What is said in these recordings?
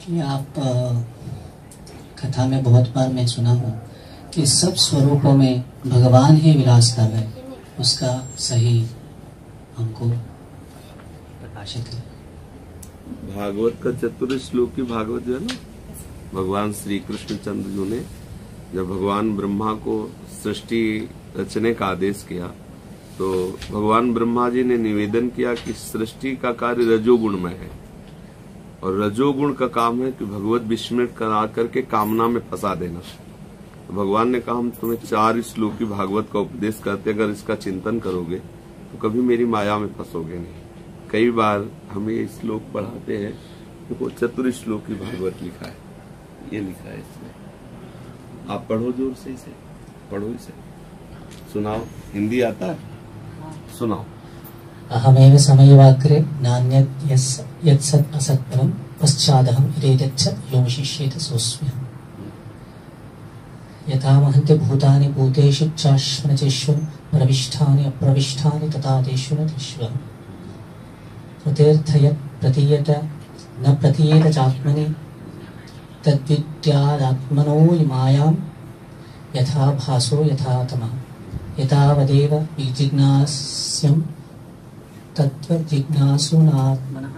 ये आप कथा में बहुत बार मैं सुना हूँ कि सब स्वरूपों में भगवान ही विलास कर रहे, उसका सही हमको प्रकाशित है। भागवत का चतुर्थ श्लोक की भागवत जो है ना, भगवान श्री कृष्ण चंद्र जी ने जब भगवान ब्रह्मा को सृष्टि रचने का आदेश किया तो भगवान ब्रह्मा जी ने निवेदन किया कि सृष्टि का कार्य रजोगुण में है और रजोगुण का काम है कि भगवत विस्मृत करा करके कामना में फंसा देना। तो भगवान ने कहा हम तुम्हें 4 श्लोक की भागवत का उपदेश करते, अगर इसका चिंतन करोगे तो कभी मेरी माया में फंसोगे नहीं। कई बार हमें ये श्लोक पढ़ाते हैं, देखो चतुर्थ श्लोक की भागवत लिखा है, ये लिखा है इसमें। आप पढ़ो जोर से, इसे पढ़ो, इसे सुनाओ। हिंदी आता है? सुनाओ। अहमेव समयवाग्रे नान्यत् यत्सत् असत्परं पश्चादहं इरेदच्छत् यो विशिष्येत सोऽस्म्यहम्। यथा महन्ति भूतानि भूतेषु चाश्वनचेष्वन् प्रविष्ठानि अप्रविष्ठानि तथा तेषु न तेष्वन्। प्रतीर्थयत् प्रतीयत न प्रतीयत चात्मनि तद्विद्यादात्मनो मायां यथा भासो यथा तमः। यतावदेव विजिज्ञास्यं तत्त्वजिज्ञासूनात्मनः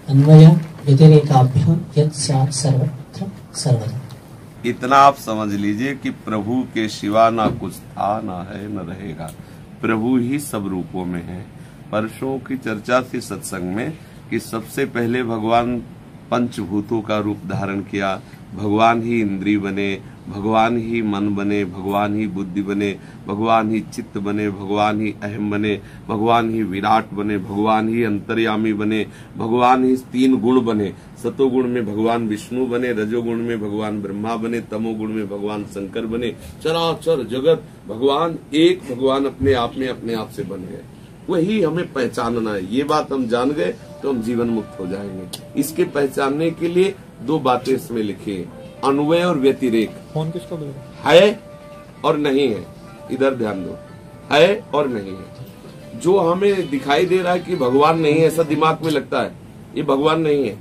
अन्वय व्यतिरेकाभ्यां यत् स्यात् सर्वत्र सर्वदा। इतना आप समझ लीजिए कि प्रभु के सिवा ना कुछ था, ना है, न रहेगा। प्रभु ही सब रूपों में है। परसों की चर्चा थी सत्संग में कि सबसे पहले भगवान पंचभूतों का रूप धारण किया, भगवान ही इंद्री बने, भगवान ही मन बने, भगवान ही बुद्धि बने, भगवान ही चित्त बने, भगवान ही अहम बने, भगवान ही विराट बने, भगवान ही अंतर्यामी बने, भगवान ही 3 गुण बने। सतोगुण में भगवान विष्णु बने, रजोगुण में भगवान ब्रह्मा बने, तमोगुण में भगवान शंकर बने। चराचर जगत भगवान एक भगवान अपने आप से बन गए। वही हमें पहचानना है। ये बात हम जान गए तो हम जीवन मुक्त हो जाएंगे। इसके पहचानने के लिए 2 बातें इसमें लिखी है, अन्वय और व्यतिरेक। कौन किसको बोल रहा है और नहीं है, इधर ध्यान दो, है और नहीं है। जो हमें दिखाई दे रहा है कि भगवान नहीं है, ऐसा दिमाग में लगता है ये भगवान नहीं है,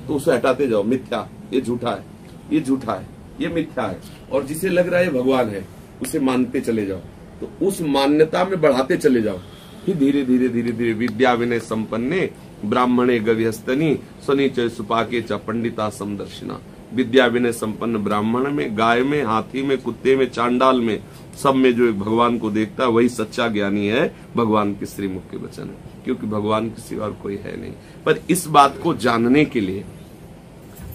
तो उसे हटाते जाओ। मिथ्या, ये झूठा है, ये झूठा है, ये मिथ्या है। और जिसे लग रहा है ये भगवान है, उसे मानते चले जाओ। तो उस मान्यता में बढ़ाते चले जाओ। फिर धीरे धीरे धीरे धीरे विद्या विनय संपन्ने ब्राह्मणे गव्यस्तनी स्वनिचय सुपाके च पंडिता समदर्शिना। विद्या विनय संपन्न ब्राह्मण में, गाय में, हाथी में, कुत्ते में, चांडाल में, सब में जो एक भगवान को देखता है वही सच्चा ज्ञानी है। भगवान के श्रीमुख के वचन है, क्योंकि भगवान के सिवा कोई है नहीं। पर इस बात को जानने के लिए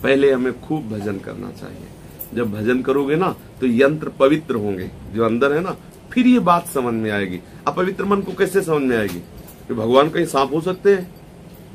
पहले हमें खूब भजन करना चाहिए। जब भजन करोगे ना तो यंत्र पवित्र होंगे जो अंदर है ना, फिर ये बात समझ में आएगी। अपवित्र मन को कैसे समझ में आएगी कि भगवान कहीं सांप हो सकते हैं,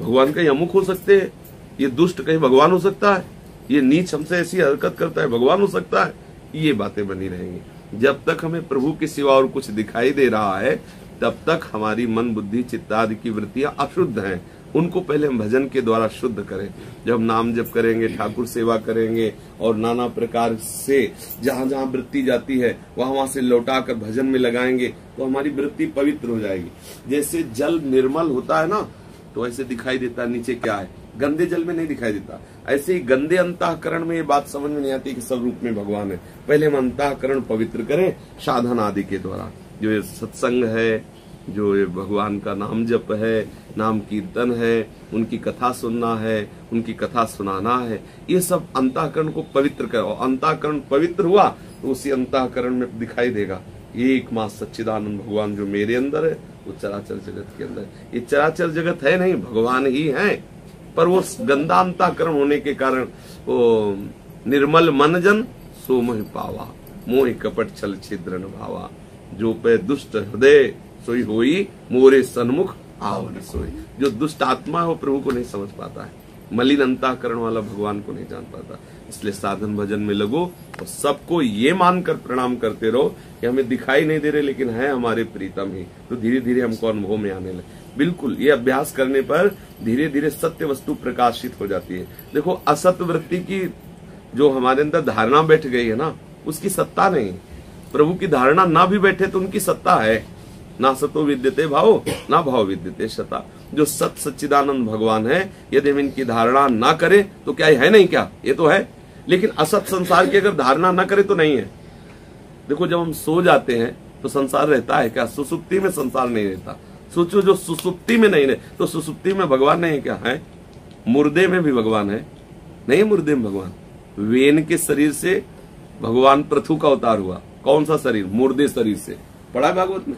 भगवान कहीं अमुक हो सकते हैं, ये दुष्ट कहीं भगवान हो सकता है, ये नीच हमसे ऐसी हरकत करता है भगवान हो सकता है। ये बातें बनी रहेंगी। जब तक हमें प्रभु के सिवा और कुछ दिखाई दे रहा है तब तक हमारी मन बुद्धि चित्तादि की वृत्तियां अशुद्ध हैं। उनको पहले हम भजन के द्वारा शुद्ध करें। जब नाम जप करेंगे, ठाकुर सेवा करेंगे और नाना प्रकार से जहां जहां वृत्ति जाती है वहां से लौटा कर भजन में लगाएंगे तो हमारी वृत्ति पवित्र हो जाएगी। जैसे जल निर्मल होता है ना तो ऐसे दिखाई देता है नीचे क्या है, गंदे जल में नहीं दिखाई देता। ऐसे ही गंदे अंतःकरण में ये बात समझ में नहीं आती कि सब रूप में भगवान है। पहले हम अंतःकरण पवित्र करें साधन आदि के द्वारा। जो ये सत्संग है, जो ये भगवान का नाम जप है, नाम कीर्तन है, उनकी कथा सुनना है, उनकी कथा सुनाना है, ये सब अंतःकरण को पवित्र करो। अंतःकरण पवित्र हुआ तो उसी अंतःकरण में दिखाई देगा एक मां सच्चिदानंद भगवान जो मेरे अंदर है वो चराचर जगत के अंदर। ये चराचर जगत है नहीं, भगवान ही है। पर वो गंदा अंतःकरण होने के कारण वो निर्मल मन जन सो मोहि पावा, मोहि कपट छल छिद्र न भावा। जो पे दुष्ट हृदय सोई होई, मोरे सन्मुख आवन सोई। जो दुष्ट आत्मा है वो प्रभु को नहीं समझ पाता है, मलिन अंतःकरण वाला भगवान को नहीं जान पाता। इसलिए साधन भजन में लगो और सबको ये मानकर प्रणाम करते रहो कि हमें दिखाई नहीं दे रहे लेकिन है हमारे प्रीतम ही। तो धीरे धीरे हमको अनुभव में आने लगे। बिल्कुल ये अभ्यास करने पर धीरे धीरे सत्य वस्तु प्रकाशित हो जाती है। देखो असत वृत्ति की जो हमारे अंदर धारणा बैठ गई है ना, उसकी सत्ता नहीं। प्रभु की धारणा ना भी बैठे तो उनकी सत्ता है। ना सतो विद्यते भाव, ना भाव विद्यते सता। जो सत सच्चिदानंद भगवान है, यदि हम इनकी धारणा ना करें तो क्या ये है नहीं, क्या ये तो है, लेकिन असत संसार की अगर धारणा ना करें तो नहीं है। देखो जब हम सो जाते हैं तो संसार रहता है क्या? सुसुप्ति में संसार नहीं रहता। सोचो जो सुसुप्ति में नहीं रहे तो सुसुप्ति में भगवान नहीं क्या है? मुर्दे में भी भगवान है नहीं? मुर्दे में भगवान, वेन के शरीर से भगवान पृथु का अवतार हुआ। कौन सा शरीर? मुर्दे शरीर से। पढ़ा भागवत में,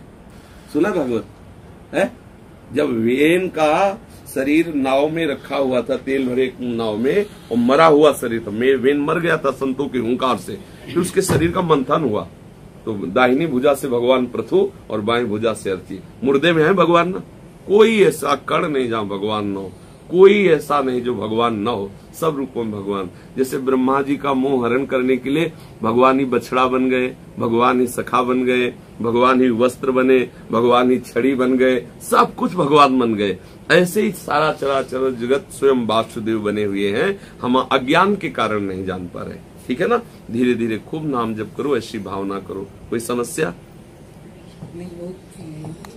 सुना भागवत है? जब वेन का शरीर नाव में रखा हुआ था, तेल भरे नाव में, और मरा हुआ शरीर था, वेन मर गया था संतों के हुंकार से, फिर उसके शरीर का मंथन हुआ तो दाहिनी भुजा से भगवान पृथु और बाएं भुजा से अर्थी। मुर्दे में है भगवान ना, कोई ऐसा कण नहीं जहां भगवान न हो, कोई ऐसा नहीं जो भगवान न हो, सब रूपों में भगवान। जैसे ब्रह्मा जी का मोह हरण करने के लिए भगवान ही बछड़ा बन गए, भगवान ही सखा बन गए, भगवान ही वस्त्र बने, भगवान ही छड़ी बन गए, सब कुछ भगवान बन गए। ऐसे ही सारा चराचर जगत स्वयं वासुदेव बने हुए हैं, हम अज्ञान के कारण नहीं जान पा रहे। ठीक है ना? धीरे धीरे खूब नाम जप करो, ऐसी भावना करो। कोई समस्या नहीं? वो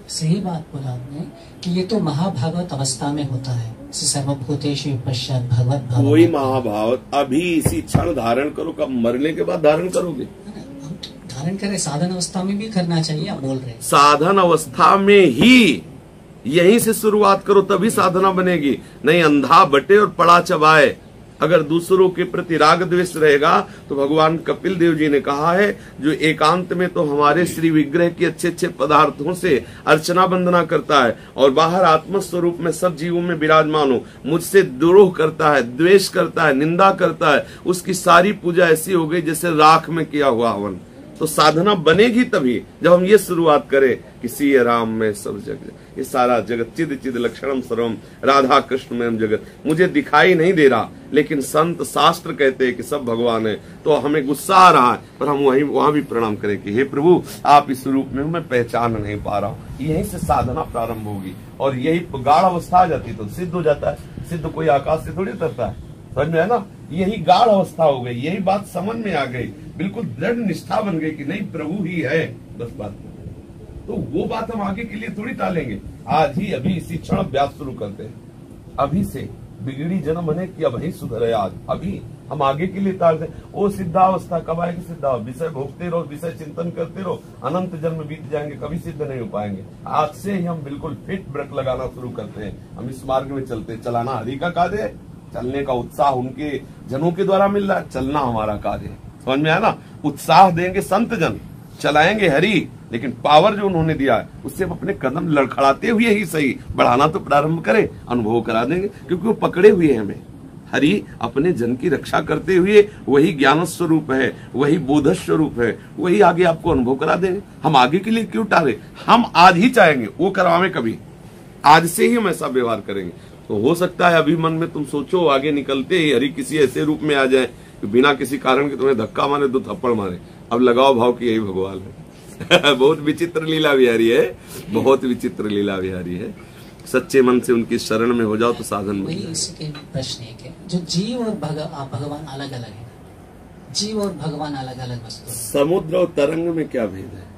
सही बात बोला आपने कि ये तो महाभागवत अवस्था में होता है, सर्वभूतेषु पश्चात् भगवत भाव। कोई महाभावत अभी इसी क्षण धारण करो, कब मरने के बाद धारण करोगे? हम धारण करें, साधन अवस्था में भी करना चाहिए, आप बोल रहे हैं। साधन अवस्था में ही यहीं से शुरुआत करो, तभी साधना बनेगी। नहीं अंधा बटे और पड़ा चबाए। अगर दूसरों के प्रति राग द्वेष रहेगा तो भगवान कपिल देव जी ने कहा है, जो एकांत में तो हमारे श्री विग्रह के अच्छे अच्छे पदार्थों से अर्चना वंदना करता है और बाहर आत्म स्वरूप में सब जीवों में विराजमान हो, मुझसे द्रोह करता है, द्वेष करता है, निंदा करता है, उसकी सारी पूजा ऐसी हो गई जैसे राख में किया हुआ हवन। तो साधना बनेगी तभी जब हम ये शुरुआत करें कि सी राम में सब जगत, ये सारा जगत चिद चिद लक्षणम सर्वम राधा कृष्ण में जगत। मुझे दिखाई नहीं दे रहा, लेकिन संत शास्त्र कहते हैं कि सब भगवान है। तो हमें गुस्सा आ रहा है, पर हम वहां भी प्रणाम करें कि हे प्रभु, आप इस रूप में मैं पहचान नहीं पा रहा हूँ। यहीं से साधना प्रारंभ होगी और यही गाढ़ अवस्था आ जाती तो सिद्ध हो जाता है। सिद्ध कोई आकाश से थोड़ी उतरता है, समझ में है ना? यही गाढ़ अवस्था हो गई, यही बात समझ में आ गई, बिल्कुल दृढ़ निष्ठा बन गई कि नहीं प्रभु ही है बस बात। तो वो बात हम आगे के लिए थोड़ी टालेंगे, आज ही अभी इसी क्षण अभ्यास शुरू करते हैं। अभी से बिगड़ी जन्म बने कि अब ही सुधरे, आज अभी हम आगे के लिए टालते। वो सिद्धावस्था कब आएगी? सिद्धा विषय भोगते रहो, विषय चिंतन करते रहो, अनंत जन्म बीत जाएंगे, कभी सिद्ध नहीं हो पाएंगे। आज से ही हम बिल्कुल फिट ब्रेक लगाना शुरू करते हैं। हम इस मार्ग में चलते, चलाना हरि का कार्य है, चलने का उत्साह उनके जनों के द्वारा मिल रहा है, चलना हमारा कार्य है। समझ में आया ना? उत्साह देंगे संत जन, चलाएंगे हरि, लेकिन पावर जो उन्होंने दिया है उससे अपने कदम लड़खड़ाते हुए ही सही बढ़ाना तो प्रारंभ करें, अनुभव करा देंगे, क्योंकि वो पकड़े हुए हैं हमें। हरि अपने जन की रक्षा करते हुए वही ज्ञान स्वरूप है, वही बोध स्वरूप है, वही आगे आपको अनुभव करा देंगे। हम आगे के लिए क्यों टाले? हम आज ही चाहेंगे, वो करवावे कभी, आज से ही हम ऐसा व्यवहार करेंगे। तो हो सकता है अभी मन में तुम सोचो, आगे निकलते ही हरि किसी ऐसे रूप में आ जाए कि बिना किसी कारण के तुम्हें धक्का मारे, दो थप्पड़ मारे। अब लगाओ भाव कि यही भगवान है। बहुत विचित्र लीला बिहारी है, बहुत विचित्र लीला बिहारी है। सच्चे मन से उनकी शरण में हो जाओ तो साधन वही इसके प्रश्न है, जो जीव और भगवान अलग अलग है, जीव और भगवान अलग अलग वस्तु। समुद्र और तरंग में क्या भेद है?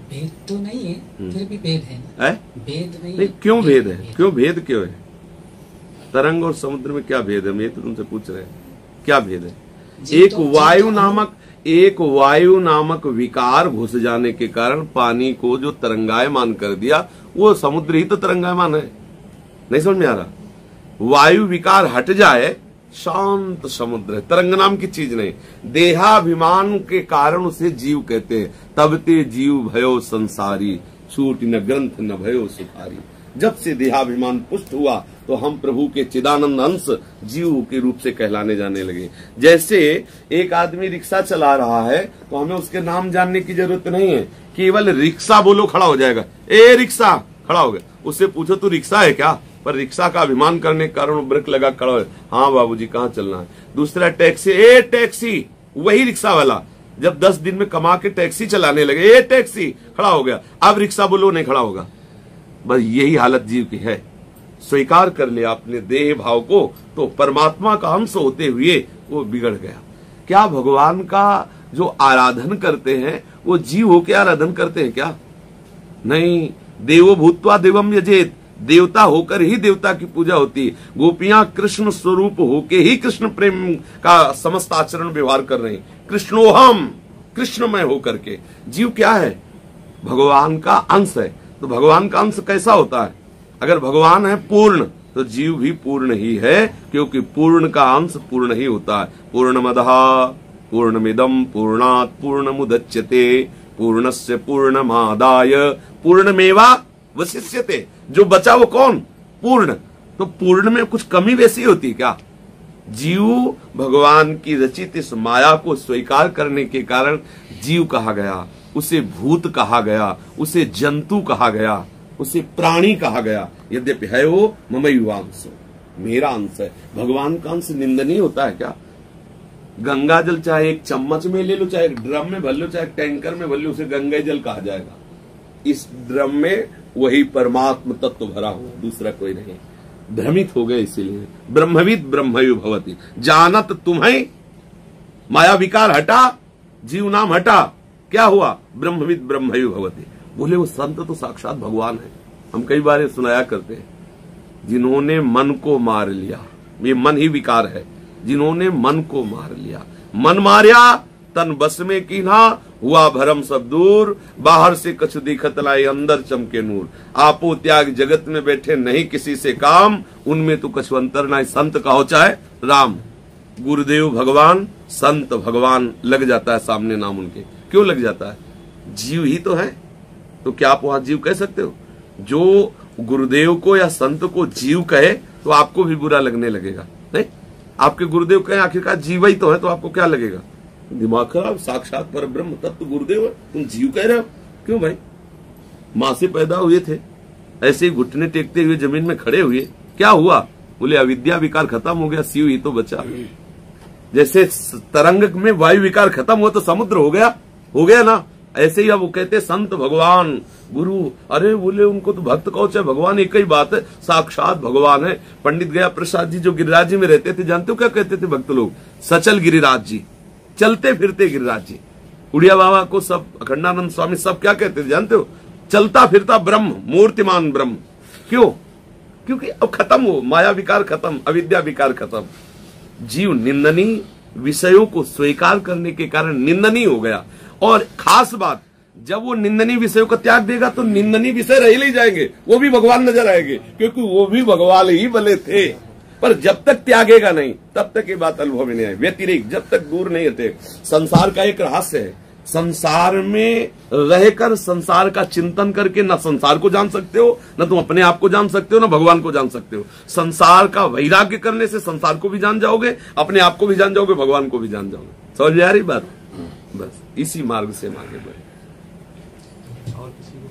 भेद तो नहीं है, फिर भी भेद है, भेद नहीं, क्यों भेद है? क्यों भेद क्यों है? तरंग और समुद्र में क्या भेद है? मैं तो तुमसे पूछ रहे हैं, क्या भेद है? एक वायु नामक विकार घुस जाने के कारण पानी को जो तरंगायमान कर दिया, वो समुद्र ही तो तरंगायमान है। नहीं समझ में आ रहा? वायु विकार हट जाए, शांत समुद्र है, तरंग नाम की चीज नहीं। देहाभिमान के कारण उसे जीव कहते हैं। तब ते जीव भयो संसारी, छूट न ग्रंथ न भयो सुखारी। जब से देहाभिमान पुष्ट हुआ तो हम प्रभु के चिदानंद अंश जीव के रूप से कहलाने जाने लगे। जैसे एक आदमी रिक्शा चला रहा है तो हमें उसके नाम जानने की जरूरत नहीं है, केवल रिक्शा बोलो खड़ा हो जाएगा। ए रिक्शा, खड़ा हो गया। उससे पूछो तू रिक्शा है क्या? पर रिक्शा का अभिमान करने के कारण ब्रेक लगा खड़ा हो, हाँ बाबूजी कहाँ चलना है। दूसरा टैक्सी, ए टैक्सी, वही रिक्शा वाला जब 10 दिन में कमा के टैक्सी चलाने लगे, ए टैक्सी, खड़ा हो गया। अब रिक्शा बोलो नहीं खड़ा होगा। बस यही हालत जीव की है। स्वीकार कर लिया अपने देह भाव को तो परमात्मा का अंश होते हुए वो बिगड़ गया। क्या भगवान का जो आराधन करते हैं वो जीव होके आराधन करते हैं क्या? नहीं, देवो भूत्वा देवम यजेत, देवता होकर ही देवता की पूजा होती है। गोपियां कृष्ण स्वरूप होके ही कृष्ण प्रेम का समस्त आचरण व्यवहार कर रही। कृष्णोहम, कृष्णमय होकर के। जीव क्या है? भगवान का अंश है। तो भगवान का अंश कैसा होता है? अगर भगवान है पूर्ण, तो जीव भी पूर्ण ही है, क्योंकि पूर्ण का अंश पूर्ण ही होता है। पूर्णमदः पूर्णमिदं पूर्णात् पूर्णमुदच्यते पूर्णस्य पूर्णमादाय पूर्णमेवावशिष्यते। जो बचा वो कौन? पूर्ण। तो पूर्ण में कुछ कमी वैसी होती है क्या? जीव भगवान की रचित इस माया को स्वीकार करने के कारण जीव कहा गया, उसे भूत कहा गया, उसे जंतु कहा गया, उसे प्राणी कहा गया। यद्यपि है वो ममैवांश, मेरा अंश है। भगवान का अंश निंदनीय होता है क्या? गंगा जल चाहे एक चम्मच में ले लो, चाहे एक ड्रम में भर लो, चाहे एक टैंकर में भर लो, उसे गंगा जल कहा जाएगा। इस ड्रम में वही परमात्म तत्व भरा हुआ, दूसरा कोई नहीं। भ्रमित हो गए इसीलिए। ब्रह्मविद ब्रह्मयु भवति, जानत तुम्हें माया विकार हटा, जीव नाम हटा, क्या हुआ? ब्रह्मविद ब्रह्मयु भवति। बोले वो संत तो साक्षात भगवान है। हम कई बार सुनाया करते हैं, जिन्होंने मन को मार लिया, ये मन ही विकार है, जिन्होंने मन को मार लिया, मन मारिया तन बस में कीन्हा, हुआ भरम सब दूर, बाहर से कछु दिखत लाई अंदर चमके नूर। आपो त्याग जगत में बैठे नहीं किसी से काम, उनमें तो कछु अंतर ना। संत कहो चाहे राम, गुरुदेव भगवान, संत भगवान लग जाता है सामने नाम उनके। क्यों लग जाता है? जीव ही तो है। तो क्या आप वहां जीव कह सकते हो? जो गुरुदेव को या संत को जीव कहे तो आपको भी बुरा लगने लगेगा। नहीं, आपके गुरुदेव कहे आखिरकार जीव ही तो है, तो आपको क्या लगेगा? दिमाग खराब, साक्षात पर ब्रह्म तत्व गुरुदेव है, तुम जीव कह रहे हो। क्यों भाई? मां से पैदा हुए थे, ऐसे ही घुटने टेकते हुए जमीन में खड़े हुए, क्या हुआ? बोले अविद्या विकार खत्म हो गया, शिव ही तो बचा। जैसे तरंग में वायु विकार खत्म हुआ तो समुद्र हो गया ना। ऐसे ही अब वो कहते संत भगवान गुरु, अरे बोले उनको तो भक्त कहो चाहे भगवान, एक ही बात है, साक्षात भगवान है। पंडित गया प्रसाद जी जो गिरिराज जी में रहते थे, जानते हो क्या कहते थे भक्त लोग? सचल गिरिराज जी, चलते फिरते गिरिराज जी। उड़िया बाबा को सब, अखंडानंद स्वामी सब क्या कहते थे जानते हो? चलता फिरता ब्रह्म, मूर्तिमान ब्रह्म। क्यों? क्योंकि अब खत्म हो, माया विकार खत्म, अविद्या विकार खत्म। जीव निंदनीय विषयों को स्वीकार करने के कारण निंदनीय हो गया। और खास बात, जब वो निंदनीय विषयों का त्याग देगा तो निंदनीय विषय रह ही जाएंगे, वो भी भगवान नजर आएंगे, क्योंकि वो भी भगवान ही बने थे। पर जब तक त्यागेगा नहीं तब तक ये बात अनुभव में नहीं आए। व्यतिरिक्त जब तक दूर नहीं होते। संसार का एक रहस्य है, संसार में रहकर संसार का चिंतन करके न संसार को जान सकते हो, न तुम अपने आप को जान सकते हो, न भगवान को जान सकते हो। संसार का वैराग्य करने से संसार को भी जान जाओगे, अपने आप को भी जान जाओगे, भगवान को भी जान जाओगे। समझ में आ रही बात? बस इसी मार्ग से हम आगे बढ़े। और किसी को